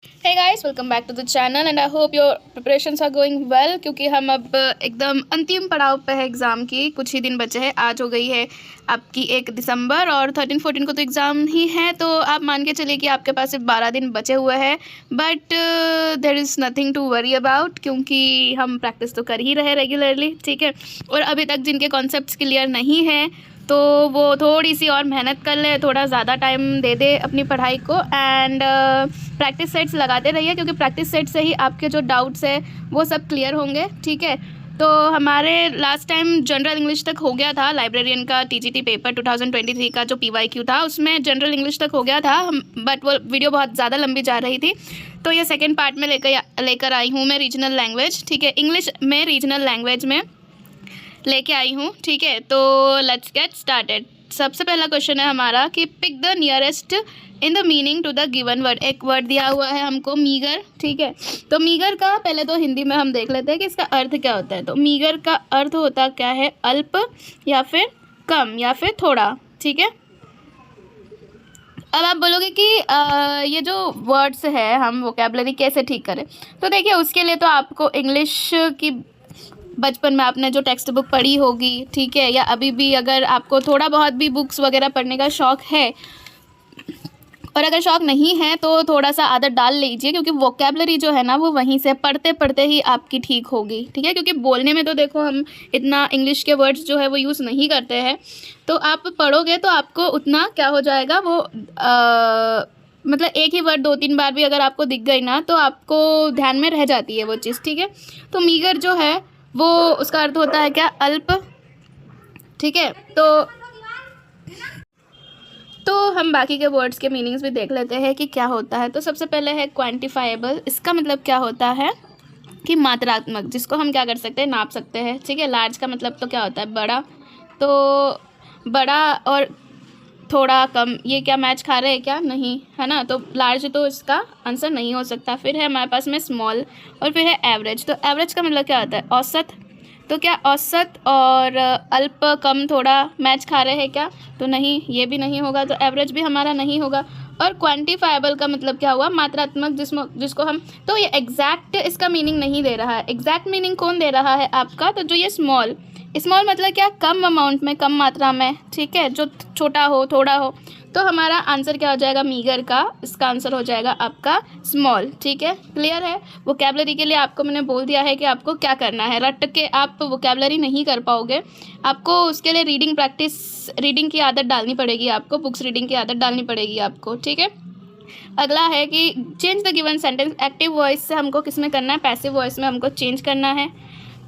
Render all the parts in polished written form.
Hey guys, welcome back to the channel and I hope your preparations are going well. क्योंकि हम अब एकदम अंतिम पड़ाव पे है एग्ज़ाम की। कुछ ही दिन बचे हैं। आज हो गई है आपकी 1 दिसंबर और 13-14 को तो एग्ज़ाम ही है। तो आप मान के चलिए कि आपके पास सिर्फ 12 दिन बचे हुए हैं। But there is nothing to worry about, क्योंकि हम प्रैक्टिस तो कर ही रहे रेगुलरली, ठीक है। और अभी तक जिनके कॉन्सेप्ट्स क्लियर नहीं हैं तो वो थोड़ी सी और मेहनत कर ले, थोड़ा ज़्यादा टाइम दे दे अपनी पढ़ाई को एंड प्रैक्टिस सेट्स लगाते रहिए, क्योंकि प्रैक्टिस सेट से ही आपके जो डाउट्स है वो सब क्लियर होंगे, ठीक है। तो हमारे लास्ट टाइम जनरल इंग्लिश तक हो गया था। लाइब्रेरियन का टीजीटी पेपर 2023 का जो पीवाईक्यू था उसमें जनरल इंग्लिश तक हो गया था, बट वो वीडियो बहुत ज़्यादा लंबी जा रही थी। तो ये सेकेंड पार्ट में लेकर आई हूँ मैं रीजनल लैंग्वेज, ठीक है। इंग्लिश में रीजनल लैंग्वेज में लेके आई हूँ, ठीक है। तो लेट्स गेट स्टार्टेड। सबसे पहला क्वेश्चन है हमारा कि pick the nearest in the meaning to the given word. एक वर्ड दिया हुआ है हमको मीगर, ठीक है। तो मीगर का पहले तो हिंदी में हम देख लेते हैं कि इसका अर्थ क्या होता है। तो मीगर का अर्थ होता क्या है? अल्प या फिर कम या फिर थोड़ा, ठीक है। अब आप बोलोगे कि ये जो वर्ड्स है हम वोकैबुलरी कैसे ठीक करें। तो देखिए, उसके लिए तो आपको इंग्लिश की बचपन में आपने जो टेक्स्ट बुक पढ़ी होगी, ठीक है, या अभी भी अगर आपको थोड़ा बहुत भी बुक्स वगैरह पढ़ने का शौक़ है, और अगर शौक़ नहीं है तो थोड़ा सा आदत डाल लीजिए, क्योंकि वोकैबुलरी जो है ना वो वहीं से पढ़ते पढ़ते ही आपकी ठीक होगी, ठीक है। क्योंकि बोलने में तो देखो हम इतना इंग्लिश के वर्ड्स जो है वो यूज़ नहीं करते हैं। तो आप पढ़ोगे तो आपको उतना क्या हो जाएगा, वो मतलब एक ही वर्ड 2-3 बार भी अगर आपको दिख गई ना तो आपको ध्यान में रह जाती है वो चीज़, ठीक है। तो मीगर जो है वो उसका अर्थ होता है क्या? अल्प, ठीक है। तो हम बाकी के वर्ड्स के मीनिंग्स भी देख लेते हैं कि क्या होता है। तो सबसे पहले है क्वांटिफाइबल। इसका मतलब क्या होता है कि मात्रात्मक, जिसको हम क्या कर सकते हैं, नाप सकते हैं, ठीक है। लार्ज का मतलब तो क्या होता है? बड़ा। तो बड़ा और थोड़ा कम, ये क्या मैच खा रहे हैं क्या? नहीं, है ना। तो लार्ज तो इसका आंसर नहीं हो सकता। फिर है हमारे पास में स्मॉल और फिर है एवरेज। तो एवरेज का मतलब क्या होता है? औसत। तो क्या औसत और अल्प, कम, थोड़ा मैच खा रहे हैं क्या? तो नहीं, ये भी नहीं होगा, तो एवरेज भी हमारा नहीं होगा। और क्वांटिफाइबल का मतलब क्या हुआ? मात्रात्मक, जिसको हम, तो ये एग्जैक्ट इसका मीनिंग नहीं दे रहा है। एग्जैक्ट मीनिंग कौन दे रहा है आपका? तो जो ये स्मॉल मतलब क्या? कम अमाउंट में, कम मात्रा में, ठीक है, जो छोटा हो, थोड़ा हो। तो हमारा आंसर क्या हो जाएगा मीगर का? इसका आंसर हो जाएगा आपका स्मॉल, ठीक है। क्लियर है। वोकैबुलरी के लिए आपको मैंने बोल दिया है कि आपको क्या करना है। रट के आप वोकैबुलरी नहीं कर पाओगे, आपको उसके लिए रीडिंग प्रैक्टिस, रीडिंग की आदत डालनी पड़ेगी, आपको बुक्स रीडिंग की आदत डालनी पड़ेगी आपको, ठीक है। अगला है कि change the given sentence. Active voice से हमको किस में करना है? पैसिव वॉइस में हमको चेंज करना है।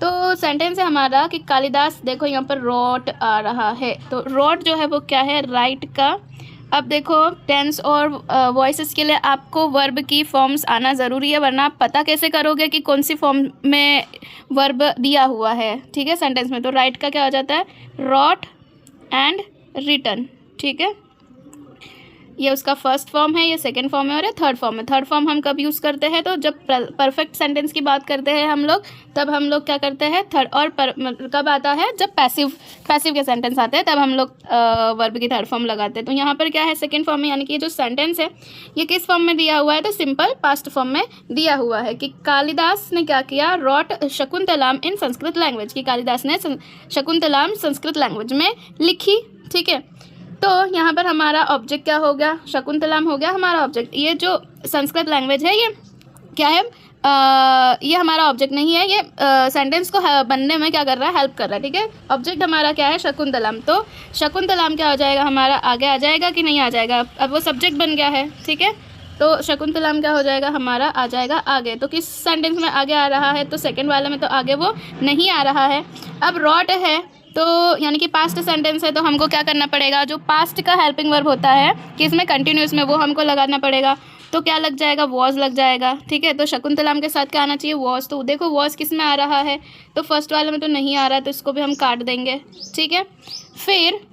तो सेंटेंस है हमारा कि कालिदास, देखो यहाँ पर रॉट आ रहा है। तो रॉट जो है वो क्या है? राइट का। अब देखो, टेंस और वॉइसेस के लिए आपको वर्ब की फॉर्म्स आना ज़रूरी है, वरना आप पता कैसे करोगे कि कौन सी फॉर्म में वर्ब दिया हुआ है, ठीक है, सेंटेंस में। तो राइट का क्या हो जाता है? रॉट एंड रिटन, ठीक है। ये उसका फर्स्ट फॉर्म है, ये सेकंड फॉर्म है और ये थर्ड फॉर्म है। थर्ड फॉर्म हम कब यूज़ करते हैं? तो जब परफेक्ट सेंटेंस की बात करते हैं हम लोग, तब हम लोग क्या करते हैं? थर्ड। और कब आता है? जब पैसिव के सेंटेंस आते हैं, तब हम लोग वर्ब की थर्ड फॉर्म लगाते हैं। तो यहाँ पर क्या है? सेकेंड फॉर्म में, यानी कि जो सेंटेंस है ये किस फॉर्म में दिया हुआ है? तो सिंपल पास्ट फॉर्म में दिया हुआ है कि कालिदास ने क्या किया? रॉट शकुंतलाम इन संस्कृत लैंग्वेज, की कालिदास ने शकुंतलाम संस्कृत लैंग्वेज में लिखी, ठीक है। तो यहाँ पर हमारा ऑब्जेक्ट क्या हो गया? शकुंतलाम हो गया हमारा ऑब्जेक्ट। ये जो संस्कृत लैंग्वेज है ये क्या है? ये हमारा ऑब्जेक्ट नहीं है, ये सेंटेंस को बनने में क्या कर रहा है? हेल्प कर रहा है, ठीक है। ऑब्जेक्ट हमारा क्या है? शकुंतलाम। तो शकुंतलाम क्या हो जाएगा हमारा? आगे आ जाएगा कि नहीं आ जाएगा? अब वो सब्जेक्ट बन गया है, ठीक है। तो शकुंतलाम क्या हो जाएगा हमारा? आ जाएगा आगे। तो किस सेंटेंस में आगे आ रहा है? तो सेकेंड वाले में तो आगे वो नहीं आ रहा है। अब रॉट है तो यानी कि पास्ट सेंटेंस है, तो हमको क्या करना पड़ेगा? जो पास्ट का हेल्पिंग वर्ब होता है कि इसमें कंटिन्यूस में, वो हमको लगाना पड़ेगा। तो क्या लग जाएगा? वॉज लग जाएगा, ठीक है। तो शकुंतलाम के साथ क्या आना चाहिए? वॉज। तो देखो वॉज किस में आ रहा है? तो फर्स्ट वाले में तो नहीं आ रहा है, तो इसको भी हम काट देंगे, ठीक है। फिर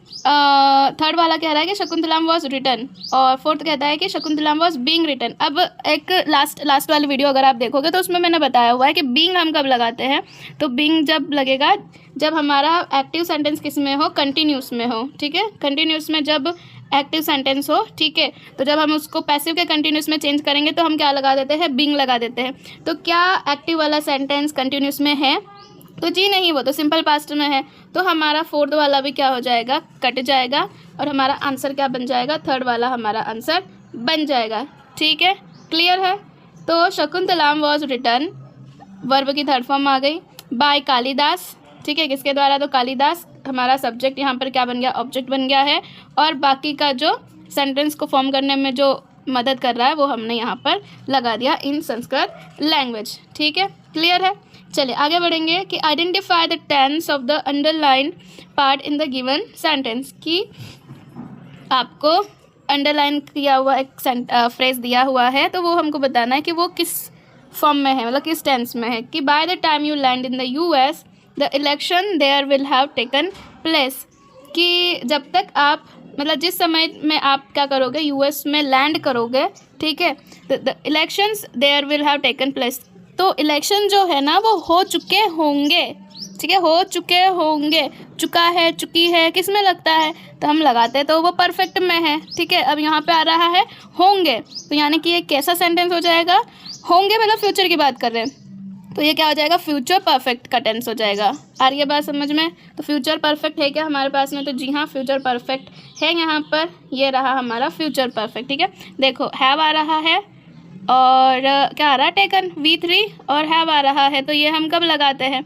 थर्ड वाला कह रहा है कि शकुंतलाम वॉज रिटन, और फोर्थ कहता है कि शकुंतलाम वॉज बीइंग रिटन। अब एक लास्ट वाली वीडियो अगर आप देखोगे तो उसमें मैंने बताया हुआ है कि बीइंग हम कब लगाते हैं। तो बीइंग जब लगेगा जब हमारा एक्टिव सेंटेंस किस में हो? कंटिन्यूस में हो, ठीक है। कंटिन्यूस में जब एक्टिव सेंटेंस हो, ठीक है। तो जब हम उसको पैसिव के कंटिन्यूस में चेंज करेंगे तो हम क्या लगा देते हैं, बीइंग लगा देते हैं। तो क्या एक्टिव वाला सेंटेंस कंटिन्यूस में है, तो जी नहीं, वो तो सिंपल पास्ट में है। तो हमारा फोर्थ वाला भी क्या हो जाएगा, कट जाएगा, और हमारा आंसर क्या बन जाएगा, थर्ड वाला हमारा आंसर बन जाएगा, ठीक है। क्लियर है। तो शकुंतलाम वॉज रिटन, वर्ब की थर्ड फॉर्म आ गई, बाय कालिदास, ठीक है, किसके द्वारा, तो कालिदास। हमारा सब्जेक्ट यहाँ पर क्या बन गया, ऑब्जेक्ट बन गया है, और बाकी का जो सेंटेंस को फॉर्म करने में जो मदद कर रहा है वो हमने यहाँ पर लगा दिया इन संस्कृत लैंग्वेज, ठीक है। क्लियर है। चलिए आगे बढ़ेंगे कि identify the tense of the underline part in the given sentence, कि आपको अंडरलाइन किया हुआ एक फ्रेज दिया हुआ है, तो वो हमको बताना है कि वो किस फॉर्म में है, मतलब किस टेंस में है। कि by the time you land in the US the election there will have taken place, कि जब तक आप, मतलब जिस समय में आप क्या करोगे, यूएस में लैंड करोगे, ठीक है, the elections there will have taken place, तो इलेक्शन जो है ना वो हो चुके होंगे, ठीक है, हो चुके होंगे, चुका है, चुकी है, किस में लगता है, तो हम लगाते हैं तो वो परफेक्ट में है, ठीक है। अब यहाँ पे आ रहा है होंगे, तो यानी कि ये कैसा सेंटेंस हो जाएगा, होंगे मतलब फ्यूचर की बात कर रहे हैं, तो ये क्या हो जाएगा, फ्यूचर परफेक्ट का टेंस हो जाएगा। आ रही है बात समझ में। तो फ्यूचर परफेक्ट है क्या हमारे पास में, तो जी हाँ, फ्यूचर परफेक्ट है यहाँ पर, ये रहा हमारा फ्यूचर परफेक्ट, ठीक है। देखो हैव आ रहा है, और क्या आ रहा है, टेकन, V3, और हैव आ रहा है, तो ये हम कब लगाते हैं,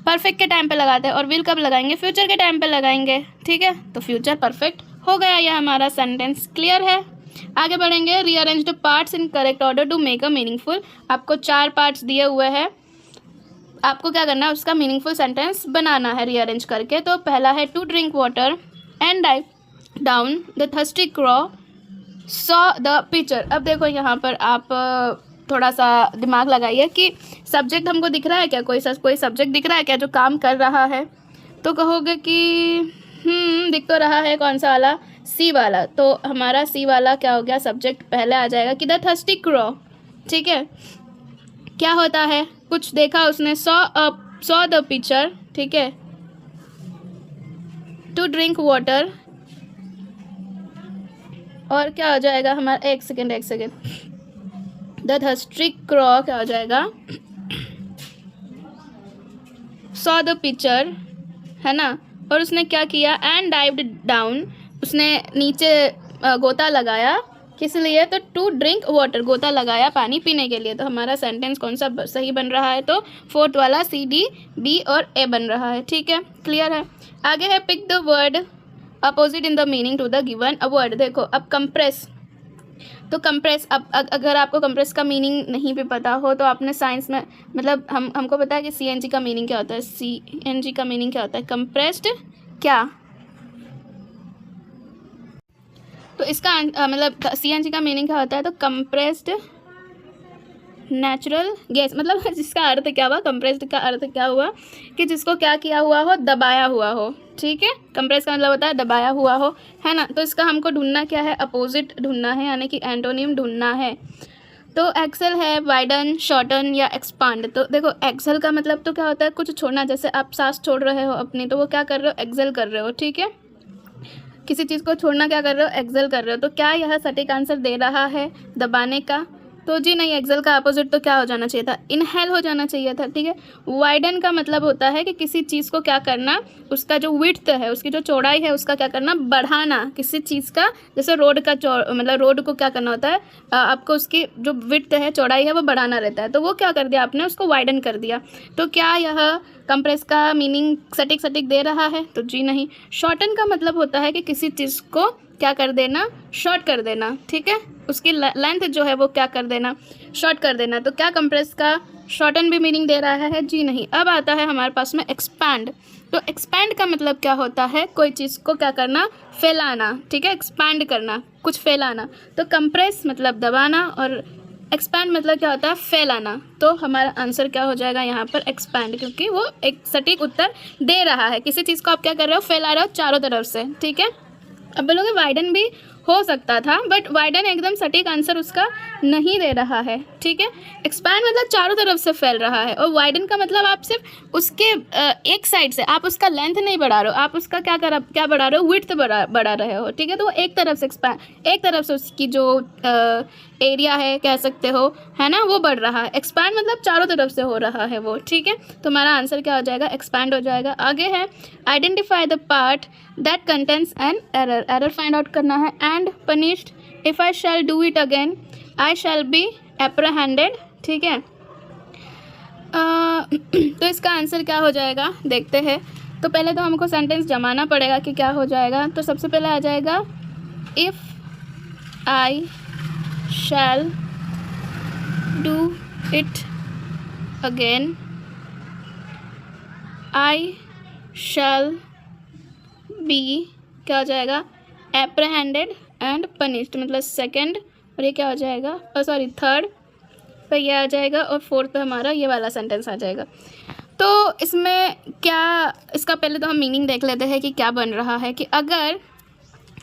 परफेक्ट के टाइम पे लगाते हैं, और विल कब लगाएंगे, फ्यूचर के टाइम पे लगाएंगे, ठीक है। तो फ्यूचर परफेक्ट हो गया ये हमारा सेंटेंस। क्लियर है। आगे बढ़ेंगे, rearrange the parts in correct order to make a meaningful. आपको 4 पार्ट्स दिए हुए हैं, आपको क्या करना है, उसका मीनिंगफुल सेंटेंस बनाना है रीअरेंज करके। तो पहला है to drink water and dive down the thirsty crow saw the picture. अब देखो यहाँ पर आप थोड़ा सा दिमाग लगाइए कि सब्जेक्ट हमको दिख रहा है क्या, कोई सब्जेक्ट दिख रहा है क्या जो काम कर रहा है, तो कहोगे कि दिख तो रहा है, कौन सा वाला, सी वाला। तो हमारा सी वाला क्या हो गया, सब्जेक्ट पहले आ जाएगा कि द थर्स्टी क्रॉ, ठीक है। क्या होता है, कुछ देखा उसने, सॉ द पिक्चर, ठीक है, टू ड्रिंक वाटर, और क्या हो जाएगा हमारा, एक सेकेंड, द थर्स्टी क्रॉ क्या हो जाएगा, सॉ द पिक्चर, है ना, और उसने क्या किया, एंड डाइव्ड डाउन, उसने नीचे गोता लगाया, किस लिए, तो टू ड्रिंक वाटर, गोता लगाया पानी पीने के लिए। तो हमारा सेंटेंस कौन सा सही बन रहा है, तो फोर्थ वाला C, D, B और A बन रहा है, ठीक है। क्लियर है। आगे है pick the word opposite in the meaning to the given a word. देखो अब कंप्रेस, तो कंप्रेस, अब अगर आपको कंप्रेस का मीनिंग नहीं भी पता हो तो आपने साइंस में, मतलब हमको पता है कि CNG का मीनिंग क्या होता है, CNG का मीनिंग क्या होता है, कंप्रेस्ड क्या, तो इसका मतलब CNG का मीनिंग क्या होता है, तो कंप्रेस्ड नेचुरल गैस, मतलब जिसका अर्थ क्या हुआ, कंप्रेस्ड का अर्थ क्या हुआ कि जिसको क्या किया हुआ हो, दबाया हुआ हो, ठीक है। कंप्रेस का मतलब होता है दबाया हुआ हो, है ना। तो इसका हमको ढूंढना क्या है, अपोजिट ढूंढना है, यानी कि एंटोनिम ढूंढना है। तो एक्सेल है वाइडन, शॉर्टन या एक्सपांड। तो देखो एक्सेल का मतलब तो क्या होता है, कुछ छोड़ना, जैसे आप सांस छोड़ रहे हो अपनी, तो वो क्या कर रहे हो, एक्सेल कर रहे हो, ठीक है। किसी चीज़ को छोड़ना क्या कर रहे हो, एक्सेल कर रहे हो। तो क्या यह सटीक आंसर दे रहा है दबाने का, तो जी नहीं, एक्सेल का अपोजिट तो क्या हो जाना चाहिए था, इनहेल हो जाना चाहिए था, ठीक है। वाइडन का मतलब होता है कि किसी चीज़ को क्या करना, उसका जो विड्थ है, उसकी जो चौड़ाई है, उसका क्या करना, बढ़ाना, किसी चीज़ का, जैसे रोड का मतलब रोड को क्या करना होता है, आपको उसकी जो विड्थ है, चौड़ाई है, वो बढ़ाना रहता है। तो वो क्या कर दिया आपने, उसको वाइडन कर दिया। तो क्या यह कंप्रेस का मीनिंग सटीक दे रहा है, तो जी नहीं। शॉर्टन का मतलब होता है कि किसी चीज़ को क्या कर देना, शॉर्ट कर देना, ठीक है, उसकी लेंथ जो है वो क्या कर देना, शॉर्ट कर देना। तो क्या कंप्रेस का शॉर्टन भी मीनिंग दे रहा है, जी नहीं। अब आता है हमारे पास में एक्सपैंड। तो एक्सपैंड का मतलब क्या होता है, कोई चीज़ को क्या करना, फैलाना, ठीक है, एक्सपैंड करना, कुछ फैलाना। तो कंप्रेस मतलब दबाना, और एक्सपैंड मतलब क्या होता है, फैलाना। तो हमारा आंसर क्या हो जाएगा यहाँ पर, एक्सपैंड, क्योंकि वो एक सटीक उत्तर दे रहा है, किसी चीज़ को आप क्या कर रहे हो, फैला रहे हो चारों तरफ से, ठीक है। अब बोलोगे वाइडन भी हो सकता था, बट वाइडन एकदम सटीक आंसर उसका नहीं दे रहा है, ठीक है। एक्सपैंड मतलब चारों तरफ से फैल रहा है, और वाइडन का मतलब आप सिर्फ उसके एक साइड से, आप उसका लेंथ नहीं बढ़ा रहे हो, आप उसका क्या बढ़ा रहे हो, विड्थ बढ़ा रहे हो, ठीक है। तो वो एक तरफ से एक तरफ से उसकी जो एरिया है कह सकते हो, है ना, वो बढ़ रहा है। एक्सपैंड मतलब चारों तरफ से हो रहा है वो, ठीक है। तो हमारा आंसर क्या हो जाएगा, एक्सपैंड हो जाएगा। आगे है identify the part that contains an error, error find out करना है। And punished, if I shall do it again I shall be apprehended, ठीक है। तो इसका आंसर क्या हो जाएगा देखते हैं। तो पहले तो हमको सेंटेंस जमाना पड़ेगा कि क्या हो जाएगा। तो सबसे पहले आ जाएगा if I shall do it again I shall B, क्या हो जाएगा, एप्रहेंडेड एंड पनिश्ड, मतलब सेकंड, और ये क्या हो जाएगा, सॉरी थर्ड पे ये आ जाएगा, और फोर्थ पे हमारा ये वाला सेंटेंस आ जाएगा। तो इसमें क्या, इसका पहले तो हम मीनिंग देख लेते हैं कि क्या बन रहा है। कि अगर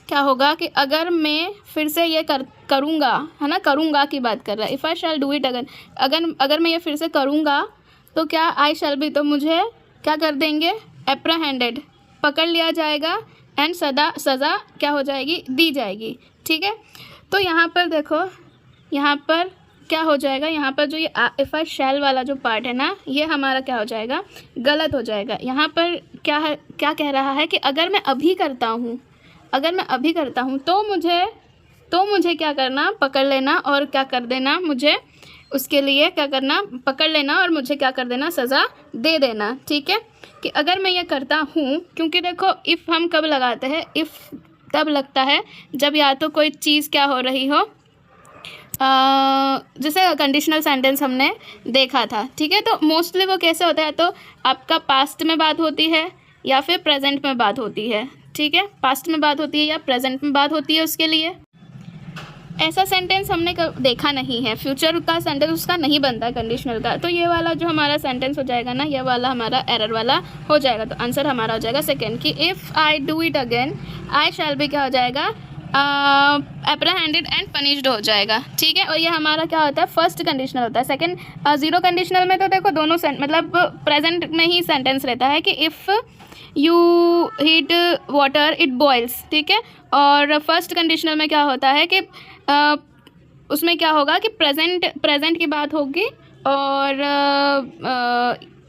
क्या होगा कि अगर मैं फिर से ये करूँगा, है ना, करूँगा की बात कर रहा है। If I shall do it अगर मैं ये फिर से करूँगा तो क्या आई शैल बी, तो मुझे क्या कर देंगे, एप्रहेंडेड, पकड़ लिया जाएगा, एंड सज़ा क्या हो जाएगी, दी जाएगी, ठीक है। तो यहाँ पर देखो, यहाँ पर क्या हो जाएगा, यहाँ पर जो ये इफ़ आई शैल वाला जो पार्ट है ना, ये हमारा क्या हो जाएगा, गलत हो जाएगा। यहाँ पर क्या है, क्या कह रहा है कि अगर मैं अभी करता हूँ, तो मुझे क्या करना, पकड़ लेना, और क्या कर देना, मुझे उसके लिए क्या करना, पकड़ लेना, और मुझे क्या कर देना, सज़ा दे देना, ठीक है। कि अगर मैं ये करता हूँ, क्योंकि देखो इफ़ हम कब लगाते हैं, इफ़ तब लगता है जब या तो कोई चीज़ क्या हो रही हो, जैसे कंडीशनल सेंटेंस हमने देखा था, ठीक है। तो मोस्टली वो कैसे होता है, तो आपका पास्ट में बात होती है या फिर प्रेजेंट में बात होती है, ठीक है। पास्ट में बात होती है या प्रेजेंट में बात होती है, उसके लिए ऐसा सेंटेंस हमने देखा नहीं है। फ्यूचर का सेंटेंस उसका नहीं बनता है कंडीशनल का। तो ये वाला जो हमारा सेंटेंस हो जाएगा ना, ये वाला हमारा एरर वाला हो जाएगा। तो आंसर हमारा हो जाएगा सेकेंड, कि if I do it again I shall B, क्या हो जाएगा, एप्रहेंडेड एंड पनिश्ड हो जाएगा, ठीक है। और ये हमारा क्या होता है, फर्स्ट कंडीशनल होता है। सेकंड जीरो कंडीशनल में तो देखो दोनों मतलब प्रेजेंट में ही सेंटेंस रहता है कि if you heat water it boils, ठीक है। और फर्स्ट कंडीशनल में क्या होता है कि उसमें क्या होगा कि प्रेजेंट की बात होगी, और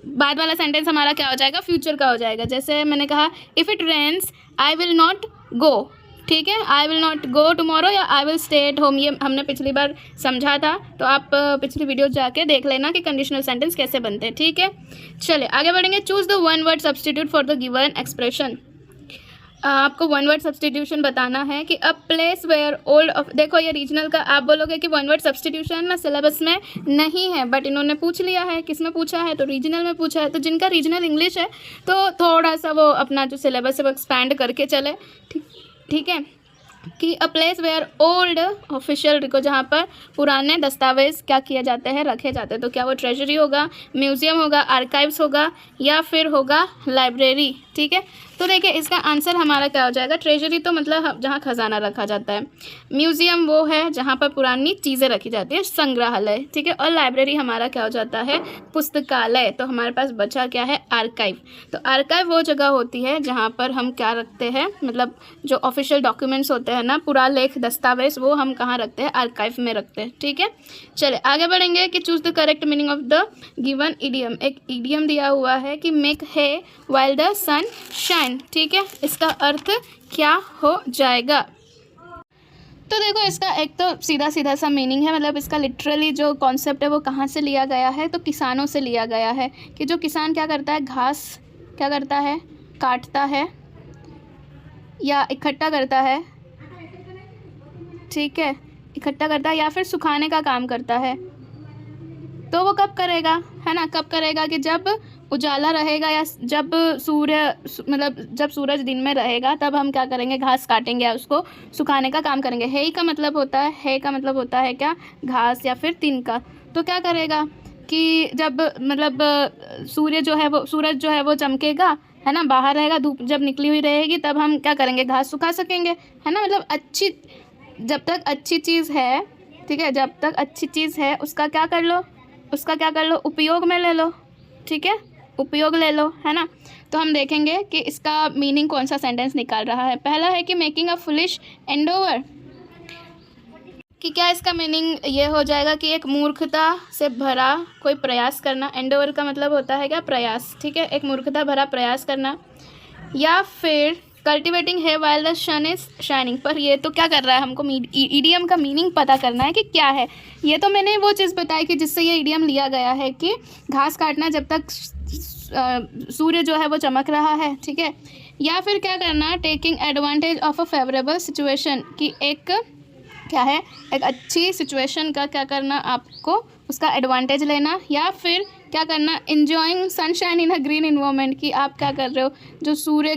बाद वाला सेंटेंस हमारा क्या हो जाएगा, फ्यूचर का हो जाएगा। जैसे मैंने कहा if it rains I will not go, ठीक है, I will not go tomorrow, या I will stay at home. ये हमने पिछली बार समझा था, तो आप पिछली वीडियो जाके देख लेना कि कंडीशनल सेंटेंस कैसे बनते हैं, ठीक है। चलिए आगे बढ़ेंगे। Choose the one word substitute for the given expression. आपको वन वर्ड सब्सटीट्यूशन बताना है कि a place where old of, देखो ये रीजनल का आप बोलोगे कि वन वर्ड सब्सटीट्यूशन ना सिलेबस में नहीं है, बट इन्होंने पूछ लिया है। किस में पूछा है, तो रीजनल में पूछा है। तो जिनका रीजनल इंग्लिश है तो थोड़ा सा वो अपना जो सिलेबस है वो एक्सपैंड करके चले, ठीक है। कि a place where old official record, जहाँ पर पुराने दस्तावेज़ क्या किए जाते हैं, रखे जाते हैं। तो क्या वो ट्रेजरी होगा, म्यूज़ियम होगा, आर्काइव्स होगा, या फिर होगा लाइब्रेरी, ठीक है। तो देखिए इसका आंसर हमारा क्या हो जाएगा, ट्रेजरी तो मतलब जहाँ खजाना रखा जाता है, म्यूज़ियम वो है जहाँ पर पुरानी चीज़ें रखी जाती है, संग्रहालय, ठीक है। और लाइब्रेरी हमारा क्या हो जाता है, पुस्तकालय। तो हमारे पास बचा क्या है, आर्काइव। तो आर्काइव वो जगह होती है जहाँ पर हम क्या रखते हैं, मतलब जो ऑफिशियल डॉक्यूमेंट्स होते हैं ना, पुरालेख दस्तावेज, वो हम कहाँ रखते हैं, आर्काइव में रखते हैं, ठीक है। चले आगे बढ़ेंगे कि choose the correct meaning of the given idiom. एक इडियम दिया हुआ है कि मेक है वाइल द सन शाइन, ठीक है। इसका अर्थ क्या हो जाएगा, तो देखो इसका एक तो सीधा सा मीनिंग है, मतलब इसका लिटरली जो कॉन्सेप्ट है वो कहाँ से लिया गया है, तो किसानों से लिया गया है। कि जो किसान क्या करता है, घास क्या करता है, काटता है या इकट्ठा करता है, ठीक है, इकट्ठा करता है या फिर सुखाने का काम करता है। तो वो कब करेगा, है ना, कब करेगा कि जब उजाला रहेगा, या जब जब सूरज दिन में रहेगा, तब हम क्या करेंगे, घास काटेंगे या उसको सुखाने का काम करेंगे। है का मतलब होता है क्या, घास या फिर तिनका। तो क्या करेगा कि जब मतलब सूरज जो है वो चमकेगा, है ना, बाहर रहेगा, धूप जब निकली हुई रहेगी, तब हम क्या करेंगे, घास सुखा सकेंगे, है ना। मतलब जब तक अच्छी चीज़ है, ठीक है, जब तक अच्छी चीज़ है उसका क्या कर लो, उपयोग में ले लो, ठीक है, उपयोग ले लो, है ना। तो हम देखेंगे कि इसका मीनिंग कौन सा सेंटेंस निकाल रहा है। पहला है कि मेकिंग अ फुलिश एंडोवर, कि क्या इसका मीनिंग ये हो जाएगा कि एक मूर्खता से भरा कोई प्रयास करना। एंडोवर का मतलब होता है क्या, प्रयास, ठीक है, एक मूर्खता भरा प्रयास करना। या फिर कल्टिवेटिंग है while the sun is shining, पर ये तो क्या कर रहा है, हमको ईडियम का मीनिंग पता करना है कि क्या है। ये तो मैंने वो चीज़ बताई कि जिससे ये ईडियम लिया गया है कि घास काटना जब तक सूर्य जो है वो चमक रहा है, ठीक है। या फिर क्या करना, taking advantage of a favourable situation, कि एक क्या है, एक अच्छी सिचुएशन का क्या करना, आपको उसका एडवांटेज लेना। या फिर क्या करना, इंजॉइंग सनशाइन इन अ ग्रीन इन्वायरमेंट, कि आप क्या कर रहे हो, जो सूर्य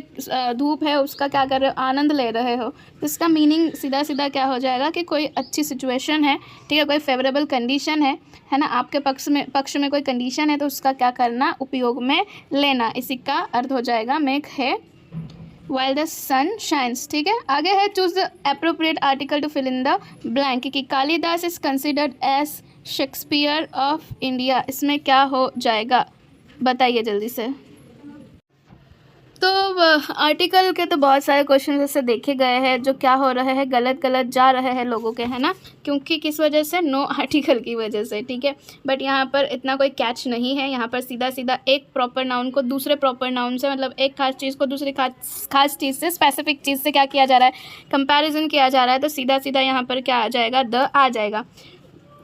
धूप है उसका क्या कर रहे हो, आनंद ले रहे हो। तो इसका मीनिंग सीधा सीधा क्या हो जाएगा कि कोई अच्छी सिचुएशन है, ठीक है, कोई फेवरेबल कंडीशन है ना, आपके पक्ष में कोई कंडीशन है तो उसका क्या करना, उपयोग में लेना। इसी का अर्थ हो जाएगा मेक है वाइल द सन शाइन्स, ठीक है। आगे है choose the appropriate article to fill in the blank, कि Kalidas is considered as Shakespeare of India, इसमें क्या हो जाएगा, बताइए जल्दी से। तो आर्टिकल के तो बहुत सारे क्वेश्चन ऐसे देखे गए हैं जो क्या हो रहे हैं, गलत गलत जा रहे हैं लोगों के, है ना, क्योंकि किस वजह से, नो आर्टिकल की वजह से, ठीक है। बट यहाँ पर इतना कोई कैच नहीं है, यहाँ पर सीधा सीधा एक प्रॉपर नाउन को दूसरे प्रॉपर नाउन से, मतलब एक खास चीज़ को दूसरी खास चीज़ से, स्पेसिफिक चीज़ से क्या किया जा रहा है, कंपैरिजन किया जा रहा है। तो सीधा सीधा यहाँ पर क्या आ जाएगा, द आ जाएगा।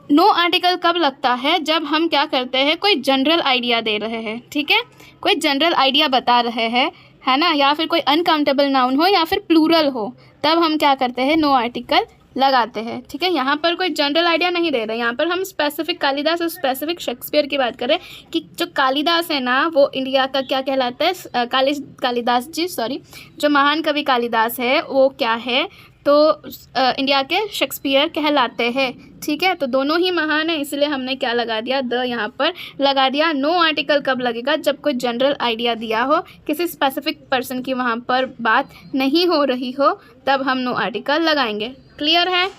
नो आर्टिकल कब लगता है, जब हम क्या करते हैं, कोई जनरल आइडिया दे रहे हैं, ठीक है, कोई जनरल आइडिया बता रहे हैं, है ना, या फिर कोई अनकाउंटेबल नाउन हो या फिर प्लूरल हो, तब हम क्या करते हैं, नो आर्टिकल लगाते हैं, ठीक है। यहाँ पर कोई जनरल आइडिया नहीं दे रहे, यहाँ पर हम स्पेसिफिक कालिदास और स्पेसिफिक शेक्सपियर की बात कर रहे हैं कि जो कालिदास है ना वो इंडिया का क्या कहलाता है, कालिदास जी सॉरी, जो महान कवि कालिदास है वो क्या है, तो इंडिया के शेक्सपियर कहलाते हैं, ठीक है। तो दोनों ही महान है, इसलिए हमने क्या लगा दिया, द यहाँ पर लगा दिया। नो आर्टिकल कब लगेगा, जब कोई जनरल आइडिया दिया हो, किसी स्पेसिफिक पर्सन की वहाँ पर बात नहीं हो रही हो, तब हम नो आर्टिकल लगाएंगे। क्लियर है।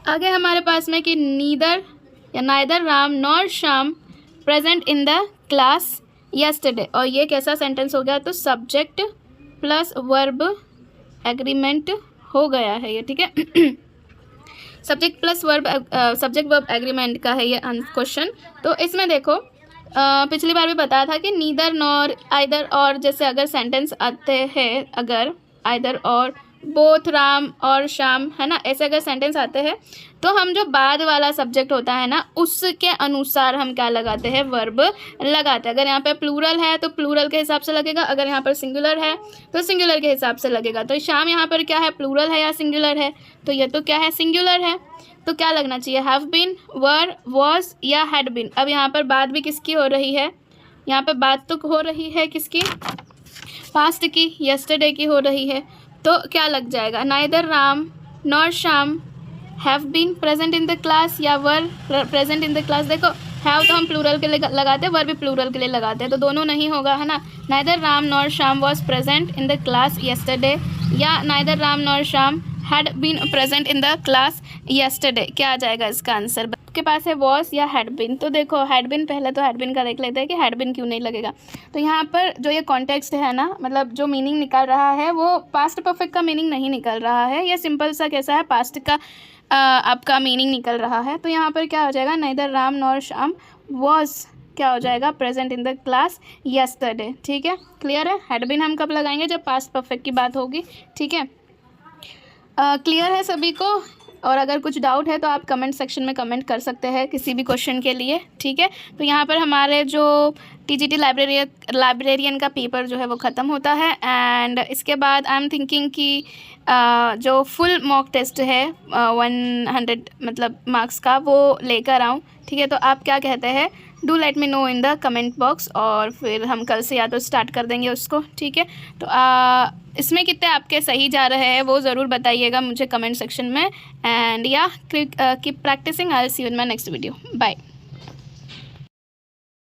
आगे हमारे पास में कि नीदर या neither Ram nor Shyam present in the class yesterday, और ये कैसा सेंटेंस हो गया, तो सब्जेक्ट प्लस वर्ब एग्रीमेंट हो गया है ये, ठीक है। Subject plus verb, subject verb agreement का है ये क्वेश्चन। तो इसमें देखो पिछली बार भी बताया था कि नीदर नॉर आइदर और जैसे अगर सेंटेंस आते हैं, अगर आइदर और बोथ राम और श्याम, है ना, ऐसे अगर सेंटेंस आते हैं तो हम जो बाद वाला सब्जेक्ट होता है ना उसके अनुसार हम क्या लगाते हैं, वर्ब लगाते हैं। अगर यहाँ पे प्लूरल है तो प्लूरल के हिसाब से लगेगा, अगर यहाँ पर सिंगुलर है तो सिंगुलर के हिसाब से लगेगा। तो श्याम यहाँ पर क्या है, प्लूरल है या सिंगुलर है, तो ये तो क्या है, सिंगुलर है, तो क्या लगना चाहिए, हैव बीन, वर, वॉज या हैड बीन। अब यहाँ पर बात भी किसकी हो रही है, यहाँ पर बात तो हो रही है किसकी, पास्ट की, यस्टरडे की हो रही है, तो क्या लग जाएगा, neither Ram nor Shyam have been present in the class या were present in the class. देखो हैव तो हम प्लूरल के लिए लगाते हैं, वर भी प्लूरल के लिए लगाते हैं, तो दोनों नहीं होगा, है ना। Neither Ram nor Shyam was present in the class yesterday, या neither Ram nor Shyam had been present in the class yesterday. क्या आ जाएगा इसका आंसर, आपके पास है वॉज या हैड बीन। तो देखो हैड बीन, पहले तो हैड बीन का देख लेते हैं कि हैड बीन क्यों नहीं लगेगा। तो यहाँ पर जो ये कॉन्टेक्स्ट है ना, मतलब जो मीनिंग निकल रहा है वो पास्ट परफेक्ट का मीनिंग नहीं निकल रहा है, ये सिंपल सा कैसा है, पास्ट का आपका मीनिंग निकल रहा है। तो यहाँ पर क्या हो जाएगा, neither Ram nor Shyam was क्या हो जाएगा, present in the class yesterday, ठीक है। क्लियर है। हैड बीन हम कब लगाएंगे, जब पास्ट परफेक्ट की बात होगी, ठीक है। क्लियर है सभी को। और अगर कुछ डाउट है तो आप कमेंट सेक्शन में कमेंट कर सकते हैं किसी भी क्वेश्चन के लिए, ठीक है। तो यहाँ पर हमारे जो टीजीटी लाइब्रेरियन का पेपर जो है वो ख़त्म होता है, एंड इसके बाद आई एम थिंकिंग कि जो फुल मॉक टेस्ट है 100 मतलब मार्क्स का वो लेकर आऊँ, ठीक है। तो आप क्या कहते हैं, do let me know in the comment box, और फिर हम कल से या तो स्टार्ट कर देंगे उसको, ठीक है। तो इसमें कितने आपके सही जा रहे हैं वो ज़रूर बताइएगा मुझे कमेंट सेक्शन में, एंड या keep practicing. I will see you in my next video. Bye.